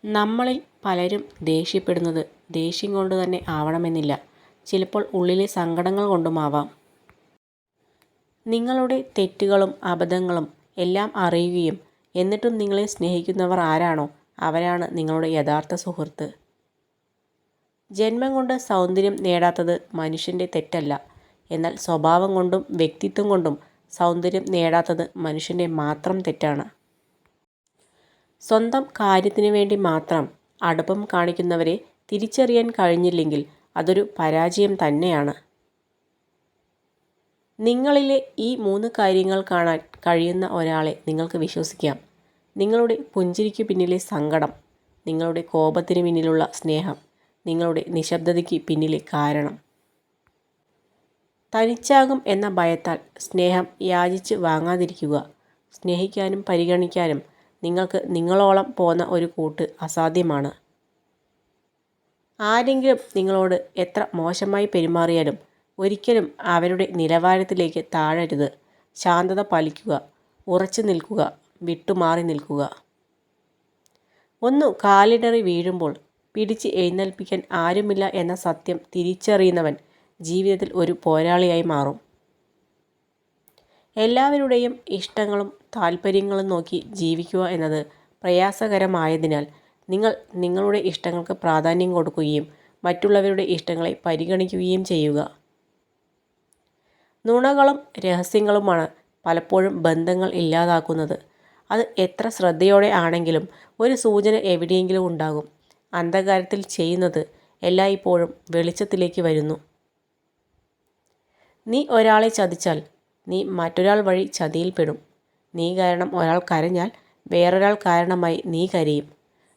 നമ്മളിൽ പലരും ദേഷ്യപ്പെടുന്നത് ദേഷ്യം കൊണ്ട് തന്നെ ആവണമെന്നില്ല. ചിലപ്പോൾ ഉള്ളിലെ സങ്കടങ്ങൾ കൊണ്ടുമാവാം. നിങ്ങളുടെ തെറ്റുകളും അബദ്ധങ്ങളും എല്ലാം അറിയുകയും എന്നിട്ടും നിങ്ങളെ സ്നേഹിക്കുന്നവർ ആരാണോ അവരാണ് നിങ്ങളുടെ യഥാർത്ഥ സുഹൃത്ത്. ജന്മം കൊണ്ട് സൗന്ദര്യം നേടാത്തത് മനുഷ്യൻ്റെ തെറ്റല്ല. എന്നാൽ സ്വഭാവം കൊണ്ടും വ്യക്തിത്വം കൊണ്ടും സൗന്ദര്യം നേടാത്തത് മനുഷ്യൻ്റെ മാത്രം തെറ്റാണ്. സ്വന്തം കാര്യത്തിനു വേണ്ടി മാത്രം അടുപ്പം കാണിക്കുന്നവരെ തിരിച്ചറിയാൻ കഴിഞ്ഞില്ലെങ്കിൽ അതൊരു പരാജയം തന്നെയാണ്. നിങ്ങളിലെ ഈ 3 കാര്യങ്ങൾ കാണാൻ കഴിയുന്ന ഒരാളെ നിങ്ങൾക്ക് വിശ്വസിക്കാം. നിങ്ങളുടെ പുഞ്ചിരിക്കു പിന്നിലെ സങ്കടം, നിങ്ങളുടെ കോപത്തിന് പിന്നിലുള്ള സ്നേഹം, നിങ്ങളുടെ നിശബ്ദതയ്ക്ക് പിന്നിലെ കാരണം. തനിച്ചാകും എന്ന ഭയത്താൽ സ്നേഹം യാചിച്ച് വാങ്ങാതിരിക്കുക. സ്നേഹിക്കാനും പരിഗണിക്കാനും നിങ്ങൾക്ക് നിങ്ങളോളം പോന്ന ഒരു കൂട്ട് അസാധ്യമാണ്. ആരെങ്കിലും നിങ്ങളോട് എത്ര മോശമായി പെരുമാറിയാലും ഒരിക്കലും അവരുടെ നിലവാരത്തിലേക്ക് താഴരുത്. ശാന്തത പാലിക്കുക, ഉറച്ചു നിൽക്കുക, വിട്ടുമാറി നിൽക്കുക. ഒന്ന് കാലിടറി വീഴുമ്പോൾ പിടിച്ച് എഴുന്നേൽപ്പിക്കാൻ ആരുമില്ല എന്ന സത്യം തിരിച്ചറിയുന്നവൻ ജീവിതത്തിൽ ഒരു പോരാളിയായി മാറും. എല്ലാവരുടെയും ഇഷ്ടങ്ങളും താല്പര്യങ്ങളും നോക്കി ജീവിക്കുക എന്നത് പ്രയാസകരമായതിനാൽ നിങ്ങൾ നിങ്ങളുടെ ഇഷ്ടങ്ങൾക്ക് പ്രാധാന്യം കൊടുക്കുകയും മറ്റുള്ളവരുടെ ഇഷ്ടങ്ങളെ പരിഗണിക്കുകയും ചെയ്യുക. നുണകളും രഹസ്യങ്ങളുമാണ് പലപ്പോഴും ബന്ധങ്ങൾ ഇല്ലാതാക്കുന്നത്. അത് എത്ര ശ്രദ്ധയോടെ ആണെങ്കിലും ഒരു സൂചന എവിടെയെങ്കിലും ഉണ്ടാകും. അന്ധകാരത്തിൽ ചെയ്യുന്നത് എല്ലായ്പ്പോഴും വെളിച്ചത്തിലേക്ക് വരുന്നു. നീ ഒരാളെ ചതിച്ചാൽ നീ മറ്റൊരാൾ വഴി ചതിയിൽപ്പെടും. നീ കാരണം ഒരാൾ കരഞ്ഞാൽ വേറൊരാൾ കാരണമായി നീ കരയും.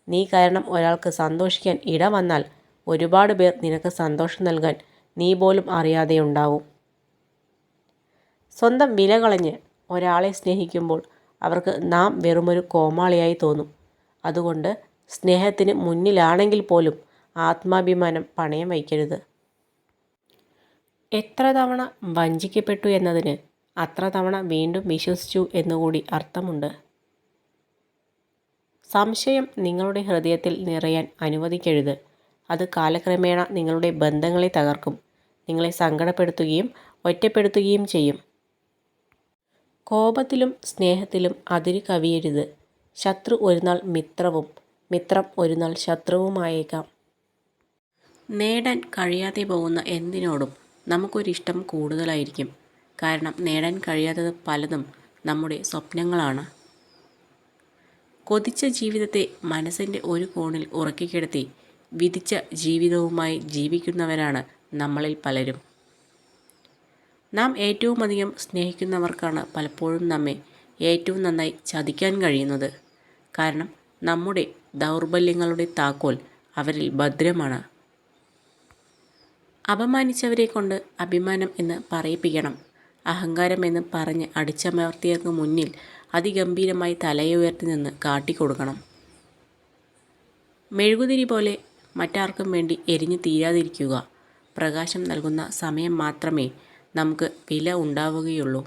നീ കാരണം ഒരാൾക്ക് സന്തോഷിക്കാൻ ഇട വന്നാൽ ഒരുപാട് പേർ നിനക്ക് സന്തോഷം നൽകാൻ നീ പോലും അറിയാതെ ഉണ്ടാവും. സ്വന്തം വില കളഞ്ഞ് ഒരാളെ സ്നേഹിക്കുമ്പോൾ അവർക്ക് നാം വെറുമൊരു കോമാളിയായി തോന്നും. അതുകൊണ്ട് സ്നേഹത്തിന് മുന്നിലാണെങ്കിൽ പോലും ആത്മാഭിമാനം പണയം വയ്ക്കരുത്. എത്ര തവണ വഞ്ചിക്കപ്പെട്ടു എന്നതിന് അത്ര തവണ വീണ്ടും വിശ്വസിച്ചു എന്നുകൂടി അർത്ഥമുണ്ട്. സംശയം നിങ്ങളുടെ ഹൃദയത്തിൽ നിറയാൻ അനുവദിക്കരുത്. അത് കാലക്രമേണ നിങ്ങളുടെ ബന്ധങ്ങളെ തകർക്കും, നിങ്ങളെ സങ്കടപ്പെടുത്തുകയും ഒറ്റപ്പെടുത്തുകയും ചെയ്യും. കോപത്തിലും സ്നേഹത്തിലും അതിര് കവിയരുത്. ശത്രു ഒരുനാൾ മിത്രവും മിത്രം ഒരുനാൾ ശത്രുവുമായേക്കാം. നേടാൻ കഴിയാതെ പോകുന്ന എന്തിനോടും നമുക്കൊരിഷ്ടം കൂടുതലായിരിക്കും. കാരണം നേടാൻ കഴിയാത്തത് പലതും നമ്മുടെ സ്വപ്നങ്ങളാണ്. കൊതിച്ച ജീവിതത്തെ മനസ്സിൻ്റെ ഒരു കോണിൽ ഉറക്കിക്കിടത്തി വിധിച്ച ജീവിതവുമായി ജീവിക്കുന്നവരാണ് നമ്മളിൽ പലരും. നാം ഏറ്റവുമധികം സ്നേഹിക്കുന്നവർക്കാണ് പലപ്പോഴും നമ്മെ ഏറ്റവും നന്നായി ചതിക്കാൻ കഴിയുന്നത്. കാരണം നമ്മുടെ ദൗർബല്യങ്ങളുടെ താക്കോൽ അവരിൽ ഭദ്രമാണ്. അപമാനിച്ചവരെ കൊണ്ട് അഭിമാനം എന്ന് പറയിപ്പിക്കണം. അഹങ്കാരം എന്ന് പറഞ്ഞ് അടിച്ചമർത്തിയവർക്ക് മുന്നിൽ അതിഗംഭീരമായി തലയുയർത്തി നിന്ന് കാട്ടിക്കൊടുക്കണം. മെഴുകുതിരി പോലെ മറ്റാർക്കും വേണ്ടി എരിഞ്ഞു തീരാതിരിക്കുക. പ്രകാശം നൽകുന്ന സമയം മാത്രമേ നമുക്ക് വില ഉണ്ടാവുകയുള്ളൂ.